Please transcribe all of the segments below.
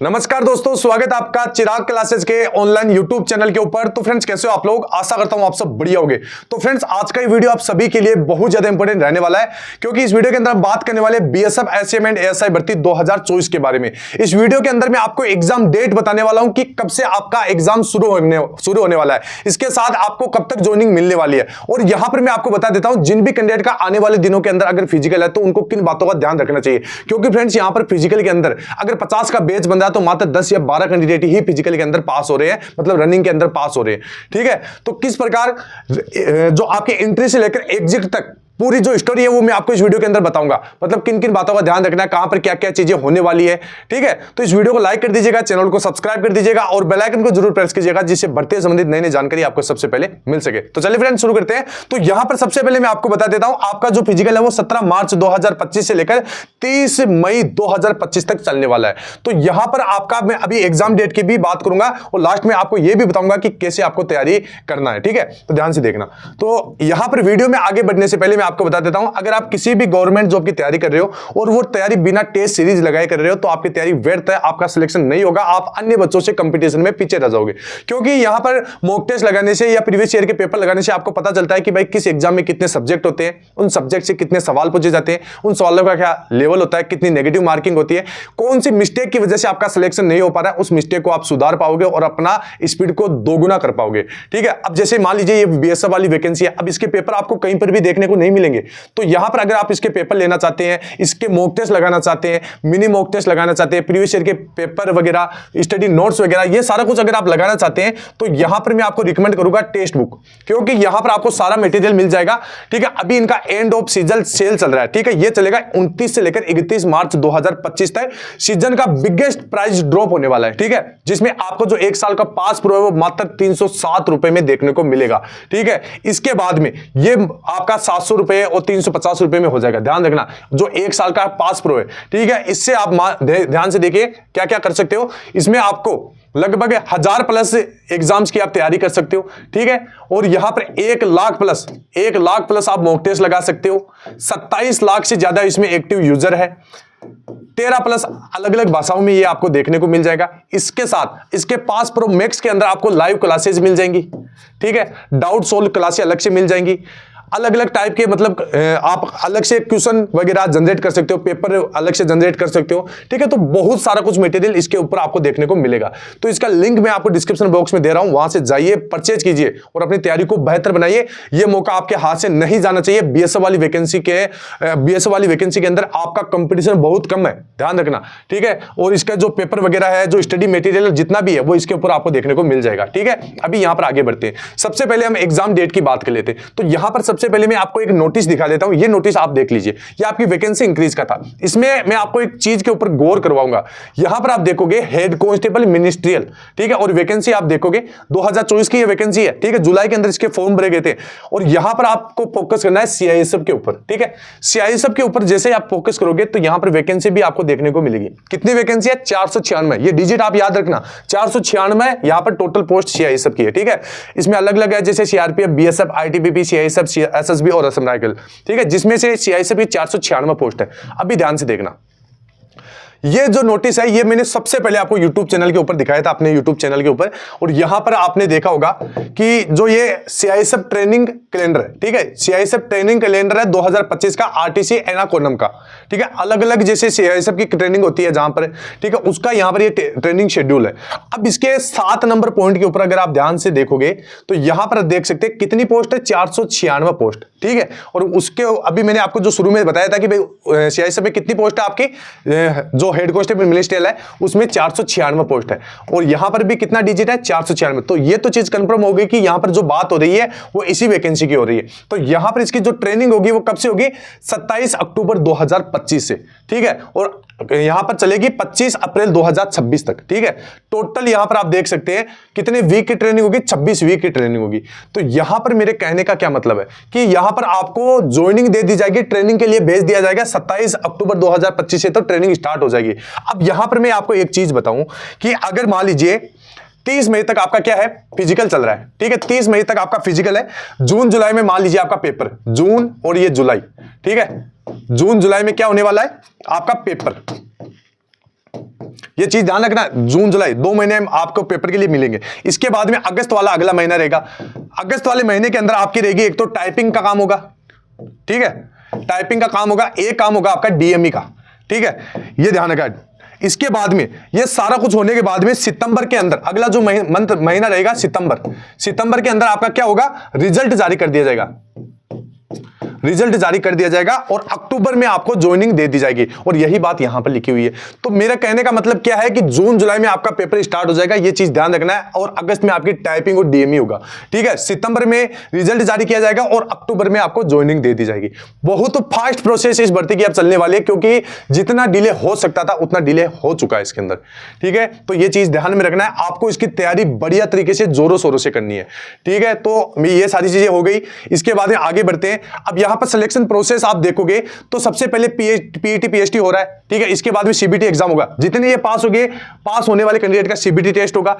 नमस्कार दोस्तों, स्वागत है आपका चिराग क्लासेस के ऑनलाइन यूट्यूब चैनल के ऊपर। तो फ्रेंड्स, कैसे हो आप लोग? आशा करता हूं आप सब बढ़िया होंगे। तो फ्रेंड्स, आज का ये वीडियो आप सभी के लिए बहुत ज्यादा इंपॉर्टेंट रहने वाला है, क्योंकि इस वीडियो के अंदर हम बात करने वाले बीएसएफ एसएम एंड एएसआई भर्ती 2024 के बारे में। इस वीडियो के अंदर मैं आपको एग्जाम डेट बताने वाला हूं कि कब से आपका एग्जाम शुरू होने वाला है, इसके साथ आपको कब तक ज्वाइनिंग मिलने वाली है। और यहां पर मैं आपको बता देता हूं, जिन भी कैंडिडेट का आने वाले दिनों के अंदर अगर फिजिकल है तो उनको किन बातों का ध्यान रखना चाहिए। क्योंकि फ्रेंड्स, यहां पर फिजिकल के अंदर अगर 50 का बैच बन रहा है तो मात्र 10 या 12 कैंडिडेट ही फिजिकल के अंदर पास हो रहे हैं, मतलब रनिंग के अंदर पास हो रहे हैं। ठीक है, तो किस प्रकार जो आपके एंट्री से लेकर एग्जिट तक पूरी जो स्टोरी है वो मैं आपको इस वीडियो के अंदर बताऊंगा, मतलब किन किन बातों का ध्यान रखना है, कहां पर क्या क्या चीजें होने वाली है। ठीक है, तो इस वीडियो को लाइक कर दीजिएगा, चैनल को सब्सक्राइब कर दीजिएगा और बेल आइकन को जरूर प्रेस कीजिएगा, जिससे भर्ती से संबंधित नई नई जानकारी आपको सबसे पहले मिल सके। तो चलिए फ्रेंड्स, शुरू करते हैं। तो यहां पर सबसे पहले मैं आपको बता देता हूं, आपका जो फिजिकल है वो 17 मार्च 2025 से लेकर 30 मई 2025 तक चलने वाला है। तो यहां पर आपका मैं अभी एग्जाम डेट की भी बात करूंगा और लास्ट में आपको यह भी बताऊंगा कि कैसे आपको तैयारी करना है। ठीक है, तो ध्यान से देखना। तो यहां पर वीडियो में आगे बढ़ने से पहले मैं आपको बता देता हूं, अगर आप किसी भी गवर्नमेंट जॉब की तैयारी कर रहे हो और वो तैयारी बिना टेस्ट सीरीज लगाए कर रहे हो तो आपकी तैयारी व्यर्थ है, आपका सिलेक्शन नहीं होगा, आप अन्य बच्चों से कंपटीशन में पीछे रह जाओगे। क्योंकि यहां पर मॉक टेस्ट लगाने से या प्रीवियस ईयर के पेपर लगाने से आपको पता चलता है कि भाई किस एग्जाम में कितने सब्जेक्ट होते हैं, उन सब्जेक्ट से कितने सवाल पूछे जाते हैं, उन सवालों का क्या लेवल होता है, कितनी नेगेटिव मार्किंग होती है, कौन सी मिस्टेक की वजह से आपका सिलेक्शन नहीं हो पा रहा है, उस मिस्टेक को आप सुधार पाओगे और अपना स्पीड को दोगुना कर पाओगे। ठीक है, अब जैसे मान लीजिए ये बीएसएफ वाली वैकेंसी है, अब इसके पेपर आपको कहीं पर भी देखने को नहीं मिलेंगे। तो यहां पर अगर आप इसके पेपर लेना चाहते हैं, इसके मॉक टेस्ट लगाना चाहते हैं, मिनी मॉक टेस्ट लगाना चाहते हैं, प्रीवियस ईयर के पेपर वगैरह, स्टडी नोट्स वगैरह, ये सारा कुछ अगर आप लगाना चाहते हैं तो यहां पर मैं आपको रिकमेंड करूंगा टेक्स्ट बुक, क्योंकि यहां पर आपको सारा मटेरियल मिल जाएगा। ठीक है, अभी इनका एंड ऑफ सीजन सेल चल रहा है। ठीक है, ये चलेगा 29 से लेकर 31 मार्च 2025 तक। सीजन का बिगेस्ट प्राइस ड्रॉप होने वाला है। ठीक है, जिसमें आपको जो 1 साल का पास प्रो है वो मात्र 307 रुपए में देखने को मिलेगा। ठीक है, इसके बाद में ये आपका 700 रुपए और 350 रुपए में हो जाएगा। ध्यान रखना, जो 1 साल का पास प्रो है। ठीक है, इससे आप ध्यान से देखिए क्या क्या कर सकते हो। इसमें आपको लगभग 1000 प्लस एग्जाम्स की आप तैयारी कर सकते हो। ठीक है, और यहां पर 1 लाख प्लस आप मॉक टेस्ट लगा सकते हो। 27 लाख से ज्यादा इसमें एक्टिव यूजर है। 13 प्लस अलग अलग भाषाओं में ये आपको देखने को मिल जाएगा। इसके साथ इसके पास प्रो मैक्स के अंदर आपको लाइव क्लासेस मिल जाएंगी। ठीक है, डाउट सोल्व क्लासेस अलग से मिल जाएंगी। अलग अलग टाइप के, मतलब आप अलग से क्वेश्चन वगैरह जनरेट कर सकते हो, पेपर अलग से जनरेट कर सकते हो। ठीक है, तो बहुत सारा कुछ मटेरियल इसके ऊपर आपको देखने को मिलेगा। तो इसका लिंक मैं आपको डिस्क्रिप्शन बॉक्स में दे रहा हूं, वहां से जाइए, परचेज कीजिए और अपनी तैयारी को बेहतर बनाइए। यह मौका आपके हाथ से नहीं जाना चाहिए। बीएसएफ वाली वैकेंसी के अंदर आपका कंपटीशन बहुत कम है, ध्यान रखना। ठीक है, और इसका जो पेपर वगैरह है, जो स्टडी मटेरियल जितना भी है वो इसके ऊपर आपको देखने को मिल जाएगा। ठीक है, अभी यहां पर आगे बढ़ते हैं। सबसे पहले हम एग्जाम डेट की बात कर लेते हैं। तो यहां पर सबसे पहले मैं आपको एक नोटिस दिखा देता हूं। ये नोटिस आप देख लीजिए, ये आपकी वैकेंसी इंक्रीज का था। इसमें मैं आपको एक चीज के ऊपर गौर करवाऊंगा। यहां पर आप देखोगे हेड कांस्टेबल मिनिस्ट्रियल। ठीक है, और वैकेंसी आप देखोगे 2024 की ये वैकेंसी है। ठीक है, जुलाई के अंदर इसके फॉर्म भरे गए थे। और यहां पर आपको फोकस करना है सीआईएसएफ के ऊपर। ठीक है, सीआईएसएफ के ऊपर जैसे आप फोकस करोगे तो यहां पर वैकेंसी भी आपको देखने को मिलेगी। कितनी वैकेंसी है? 496। ये डिजिट आप याद रखना, 496 यहां पर टोटल पोस्ट सीआईएसएफ की है। ठीक है, इसमें अलग अलग है, जैसे CRPF, BSF, ITBP, CISF, SSB और असम राइफल। ठीक है, जिसमें से सीआईएसएफ की 496 पोस्ट है। अभी ध्यान से देखना, ये जो नोटिस है ये मैंने सबसे पहले आपको YouTube चैनल के ऊपर दिखाया था, अपने YouTube चैनल के ऊपर। और यहां पर आपने देखा होगा कि जो ये सीआईएसएफ ट्रेनिंग कैलेंडर है। ठीक है, सीआईएसएफ ट्रेनिंग कैलेंडर है 2025 का, आरटीसी एनाकोनम का। ठीक है, अलग अलग जैसे सीआईएसएफ की ट्रेनिंग होती है जहां पर, ठीक है, उसका यहां पर ये ट्रेनिंग शेड्यूल है। अब इसके 7 नंबर पॉइंट के ऊपर अगर आप ध्यान से देखोगे तो यहां पर देख सकते हैं कितनी पोस्ट है, 496 पोस्ट। ठीक है, और उसके अभी मैंने आपको जो शुरू में बताया था कि भाई सीआईएसएफ में कितनी पोस्ट है आपकी, जो हेड कांस्टेबल मिनिस्ट्रियल है उसमें 496 पोस्ट है। और यहां पर भी कितना डिजिट है? 496। तो ये तो चीज कंफर्म हो गई कि यहां पर जो बात हो रही है वो इसी वैकेंसी की हो रही है। तो यहां पर इसकी जो ट्रेनिंग होगी वो कब से होगी? 27 अक्टूबर 2025 से। ठीक है, और यहां पर चलेगी 25 अप्रैल 2026 तक। ठीक है, टोटल यहां पर आप देख सकते हैं कितने वीक की ट्रेनिंग होगी, 26 वीक की ट्रेनिंग होगी। तो यहां पर मेरे कहने का क्या मतलब है कि यहां पर आपको ज्वाइनिंग दे दी जाएगी, ट्रेनिंग के लिए भेज दिया जाएगा 27 अक्टूबर 2025 से, तो ट्रेनिंग स्टार्ट हो जाएगी। अब यहां पर मैं आपको एक चीज बताऊं कि अगर मान लीजिए 30 मई तक आपका क्या है, फिजिकल चल रहा है। ठीक है, 30 मई तक आपका फिजिकल है। जून जुलाई में मान लीजिए आपका पेपर, जून और ये जुलाई। ठीक है, जून जुलाई में क्या होने वाला है आपका पेपर। ये चीज ध्यान रखना, जून जुलाई 2 महीने आपको पेपर के लिए मिलेंगे। इसके बाद में अगस्त वाला अगला महीना रहेगा। अगस्त वाले महीने के अंदर आपकी रहेगी एक तो टाइपिंग का काम होगा, ठीक है, टाइपिंग का काम होगा, एक काम होगा आपका डीएमई का, ठीक है, ये ध्यान रखा। इसके बाद में ये सारा कुछ होने के बाद में सितंबर के अंदर अगला जो महीना रहेगा सितंबर के अंदर आपका क्या होगा, रिजल्ट जारी कर दिया जाएगा, रिजल्ट जारी कर दिया जाएगा और अक्टूबर में आपको ज्वाइनिंग दे दी जाएगी। और यही बात यहां पर लिखी हुई है। तो मेरा कहने का मतलब क्या है कि जून जुलाई में आपका पेपर स्टार्ट हो जाएगा, ये चीज ध्यान रखना है। और अगस्त में आपकी टाइपिंग और डीएमई होगा, ठीक है। सितंबर में रिजल्ट जारी किया जाएगा और अक्टूबर में आपको ज्वाइनिंग दे दी जाएगी। बहुत फास्ट प्रोसेस इस भर्ती की अब चलने वाली है, क्योंकि जितना डिले हो सकता था उतना डिले हो चुका है इसके अंदर, ठीक है। तो ये चीज ध्यान में रखना है, आपको इसकी तैयारी बढ़िया तरीके से जोरों शोरों से करनी है, ठीक है। तो ये सारी चीजें हो गई। इसके बाद आगे बढ़ते हैं। अब यहां पर सिलेक्शन प्रोसेस आप देखोगे तो सबसे पहले पीईटी पीएचडी हो रहा है, ठीक है। इसके बाद में सीबीटी एग्जाम होगा। जितने ये पास हो गए, पास होने वाले कैंडिडेट का सीबीटी टेस्ट होगा,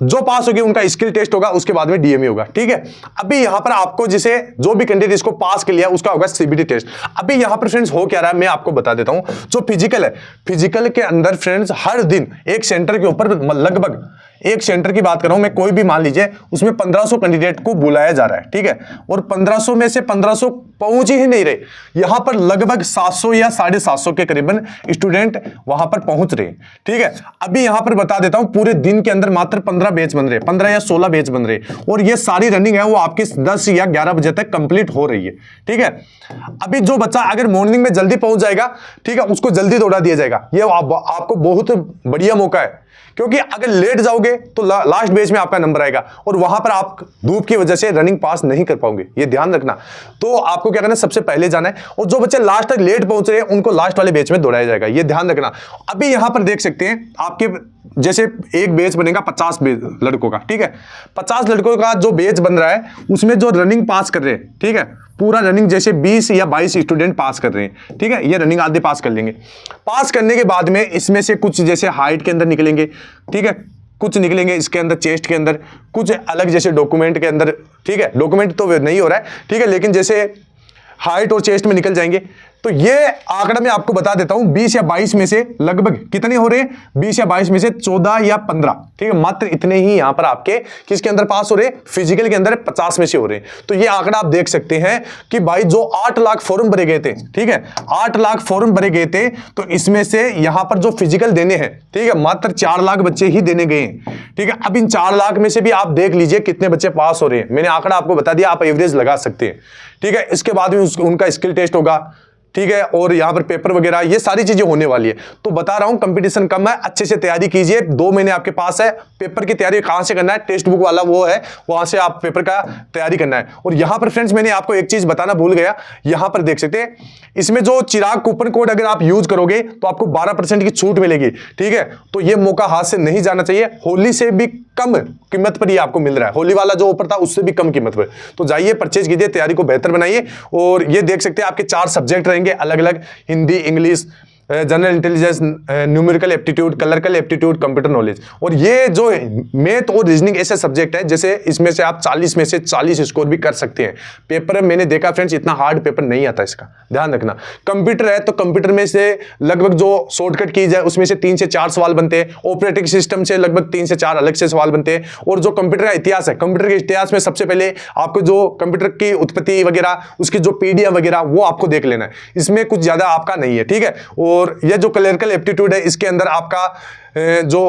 जो पास हो गए उनका स्किल टेस्ट होगा, उसके बाद में डीएमई होगा, ठीक है। अभी यहां पर आपको जिसे जो भी कैंडिडेट इसको पास कर लिया उसका होगा सीबीटी टेस्ट। अभी यहां पर फ्रेंड्स हो क्या रहा है मैं आपको बता देता हूं। जो फिजिकल है, फिजिकल के अंदर फ्रेंड्स हर दिन एक सेंटर के ऊपर लगभग, एक सेंटर की बात कर रहा हूं मैं, कोई भी मान लीजिए उसमें 1500 कैंडिडेट को बुलाया जा रहा है, ठीक है। और 1500 में से 1500 पहुंच ही नहीं रहे, यहां पर लगभग 700 या 750 के करीबन स्टूडेंट वहां पर पहुंच रहे हैं, ठीक है। अभी यहां पर बता देता हूं, पूरे दिन के अंदर मात्र 15 बैच बन रहे, 15 या 16 बैच बन रहे, और ये सारी रनिंग है वो आपकी 10 या 11 बजे तक कंप्लीट हो रही है, ठीक है। अभी जो बच्चा अगर मॉर्निंग में जल्दी पहुंच जाएगा, ठीक है, उसको जल्दी दौड़ा दिया जाएगा। ये आपको बहुत बढ़िया मौका है, क्योंकि अगर लेट जाओगे तो लास्ट बेच में आपका नंबर आएगा और वहां पर आप धूप की वजह से रनिंग पास नहीं कर पाओगे, ये ध्यान रखना। तो आपको क्या करना है, सबसे पहले जाना है, और जो बच्चे लास्ट तक लेट पहुंच रहे हैं उनको लास्ट वाले बेच में दौड़ाया जाएगा, ये ध्यान रखना। अभी यहां पर देख सकते हैं आपके जैसे एक बेच बनेगा 50 लड़कों का, ठीक है। 50 लड़कों का जो बेच बन रहा है उसमें जो रनिंग पास कर रहे हैं, ठीक है, पूरा रनिंग जैसे 20 या 22 स्टूडेंट पास कर रहे हैं, ठीक है। ये रनिंग आधे पास कर लेंगे। पास करने के बाद में इसमें से कुछ जैसे हाइट के अंदर निकलेंगे, ठीक है, कुछ निकलेंगे इसके अंदर चेस्ट के अंदर, कुछ अलग जैसे डॉक्यूमेंट के अंदर, ठीक है, डॉक्यूमेंट तो नहीं हो रहा है, ठीक है, लेकिन जैसे हाइट और चेस्ट में निकल जाएंगे। तो ये आंकड़ा मैं आपको बता देता हूं, 20 या 22 में से लगभग कितने हो रहे हैं, 20 या 22 में से 14 या 15, ठीक है, मात्र इतने ही यहां पर आपके किसके अंदर पास हो रहे हैं, फिजिकल के अंदर 50 में से हो रहे हैं। तो ये आंकड़ा आप देख सकते हैं कि भाई जो 8 लाख फॉर्म भरे गए थे, ठीक है, 8 लाख फॉर्म भरे गए थे, तो इसमें से यहां पर जो फिजिकल देने हैं, ठीक है, मात्र 4 लाख बच्चे ही देने गए हैं, ठीक है। अब इन 4 लाख में से भी आप देख लीजिए कितने बच्चे पास हो रहे हैं। मैंने आंकड़ा आपको बता दिया, आप एवरेज लगा सकते हैं, ठीक है। इसके बाद में उनका स्किल टेस्ट होगा, ठीक है, और यहां पर पेपर वगैरह ये सारी चीजें होने वाली है। तो बता रहा हूं कंपटीशन कम है, अच्छे से तैयारी कीजिए, 2 महीने आपके पास है। पेपर की तैयारी कहां से करना है, टेक्स्ट बुक वाला वो है, वहां से आप पेपर का तैयारी करना है। और यहां पर फ्रेंड्स मैंने आपको एक चीज बताना भूल गया, यहां पर देख सकते हैं इसमें जो चिराग कूपन कोड अगर आप यूज करोगे तो आपको 12% की छूट मिलेगी, ठीक है। तो ये मौका हाथ से नहीं जाना चाहिए, होली से भी कम कीमत पर ये आपको मिल रहा है, होली वाला जो ऑफर था उससे भी कम कीमत पर। तो जाइए परचेज कीजिए, तैयारी को बेहतर बनाइए। और ये देख सकते हैं आपके 4 सब्जेक्ट रहेंगे अलग अलग, Hindi, English, general intelligence, numerical aptitude, clerical aptitude, computer knowledge. और ये जो मैथ और रीजनिंग ऐसे सब्जेक्ट है जैसे इसमें से आप 40 में से 40 स्कोर भी कर सकते हैं। पेपर मैंने देखा फ्रेंड्स इतना हार्ड पेपर नहीं आता, इसका ध्यान रखना। कंप्यूटर है तो कंप्यूटर में से लगभग जो शॉर्टकट की जाए उसमें से 3 से 4 सवाल बनते हैं, ऑपरेटिंग सिस्टम से लगभग 3 से 4 अलग से सवाल बनते हैं। और जो कंप्यूटर का इतिहास है, कंप्यूटर के इतिहास में सबसे पहले आपको जो कंप्यूटर की उत्पत्ति वगैरह उसकी जो पीडीएफ वगैरह वो आपको देख लेना है, इसमें कुछ ज्यादा आपका नहीं है, ठीक है। और ये जो क्लरिकल एप्टीट्यूड है इसके अंदर आपका जो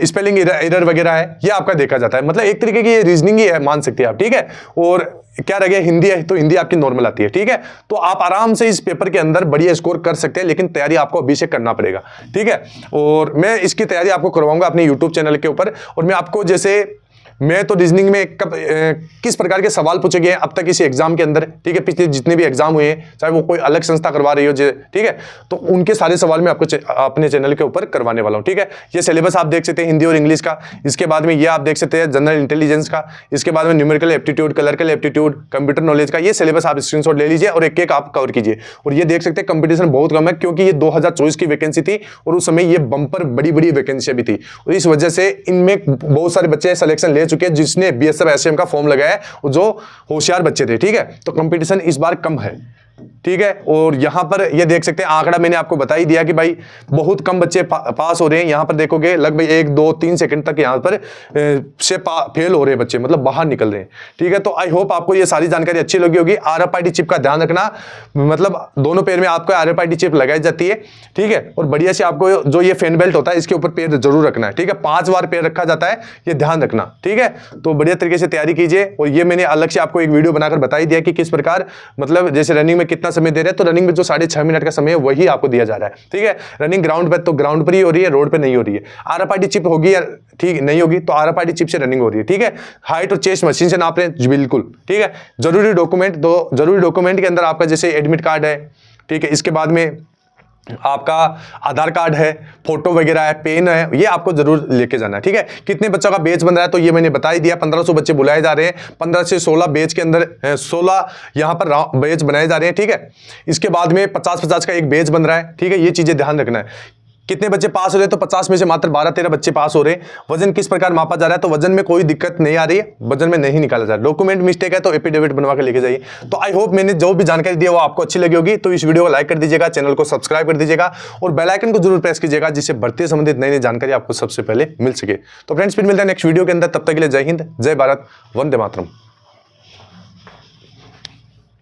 स्पेलिंग एरर वगैरह है ये आपका देखा जाता है, मतलब एक तरीके की ये रीजनिंग ही है, मान सकते हैं आप, ठीक है। और क्या रह गया, हिंदी है तो हिंदी आपकी नॉर्मल आती है, ठीक है। तो आप आराम से इस पेपर के अंदर बढ़िया स्कोर कर सकते हैं, लेकिन तैयारी आपको अभी से करना पड़ेगा, ठीक है। और मैं इसकी तैयारी आपको करवाऊंगा अपने यूट्यूब चैनल के ऊपर। और मैं आपको जैसे मैं तो रीजनिंग में किस प्रकार के सवाल पूछे गए अब तक इस एग्जाम के अंदर, ठीक है, पिछले जितने भी एग्जाम हुए हैं, चाहे वो कोई अलग संस्था करवा रही हो, ठीक है, तो उनके सारे सवाल मैं आपको अपने चैनल के ऊपर करवाने वाला हूं, ठीक है। ये सिलेबस आप देख सकते हैं हिंदी और इंग्लिश का। इसके बाद में ये आप देख सकते हैं जनरल इंटेलिजेंस का। इसके बाद में numerical aptitude, clerical aptitude, computer knowledge का। ये सिलेबस आप स्क्रीनशॉट ले लीजिए और एक एक आप कवर कीजिए। और ये देख सकते हैं कंपटीशन बहुत कम है, क्योंकि ये 2024 की वैकेंसी थी और उस समय ये बंपर बड़ी बड़ी वैकेंसी भी थी, और इस वजह से इनमें बहुत सारे बच्चे सिलेक्शन ले चुके हैं जिसने BSF SCM का फॉर्म लगाया है, जो होशियार बच्चे थे, ठीक है। तो कंपटीशन इस बार कम है, ठीक है। और यहां पर ये देख सकते हैं आंकड़ा मैंने आपको बता ही दिया कि भाई बहुत कम बच्चे पास हो रहे हैं। यहां पर देखोगे लगभग 1 2 3 सेकंड तक यहां पर से फेल हो रहे हैं बच्चे, मतलब बाहर निकल रहे हैं। ठीक है, तो आई होप आपको ये सारी जानकारी अच्छी लगी होगी। RFID चिप का ध्यान रखना, मतलब दोनों पैर में आपको RFID चिप लगाई जाती है। ठीक है, और बढ़िया से आपको जो ये फैन बेल्ट होता है इसके ऊपर पैर जरूर रखना है। ठीक है, 5 बार पैर रखा जाता है, ये ध्यान रखना। ठीक है, तो बढ़िया तरीके से तैयारी कीजिए। और ये मैंने अलग से आपको एक वीडियो बनाकर बता ही दिया कि किस प्रकार, मतलब जैसे रनिंग में कितना समय दे रहे हैं, तो रनिंग में जो 6.5 मिनट का समय है वही आपको दिया जा रहा है। ठीक है, रनिंग ग्राउंड पे तो ग्राउंड पर ही हो रही है, रोड पे नहीं हो रही है। RFID चिप होगी या ठीक नहीं होगी तो RFID चिप से रनिंग हो रही है। ठीक है, हाइट और चेस्ट मशीन से नाप रहे हैं, बिल्कुल। ठीक है, जरूरी डॉक्यूमेंट, तो जरूरी डॉक्यूमेंट के अंदर आपका जैसे एडमिट कार्ड है, ठीक है, इसके बाद में आपका आधार कार्ड है, फोटो वगैरह है, पेन है, ये आपको जरूर लेके जाना है। ठीक है, कितने बच्चों का बैच बन रहा है तो ये मैंने बता ही दिया, 1500 बच्चे बुलाए जा रहे हैं। 15 से 16 बैच के अंदर 16 यहां पर बैच बनाए जा रहे हैं। ठीक है, इसके बाद में 50-50 का एक बैच बन रहा है। ठीक है, ये चीजें ध्यान रखना है। कितने बच्चे पास हो रहे हैं तो 50 में से मात्र 12-13 बच्चे पास हो रहे हैं। वजन किस प्रकार मापा जा रहा है तो वजन में कोई दिक्कत नहीं आ रही है, वजन में नहीं निकाला जा रहा है। डॉक्यूमेंट मिस्टेक है तो एफिडेविट बनवा के लेके जाइए। तो आई होप मैंने जो भी जानकारी दी है वो आपको अच्छी लगी होगी। तो इस वीडियो को लाइक कर दीजिएगा, चैनल को सब्सक्राइब कर दीजिएगा और बेल आइकन को जरूर प्रेस कीजिएगा, जिससे भर्ती से संबंधित नई नई जानकारी आपको सबसे पहले मिल सके। तो फ्रेंड्स फिर मिलते हैं नेक्स्ट वीडियो के अंदर, तब तक के लिए जय हिंद, जय भारत, वंदे मातरम।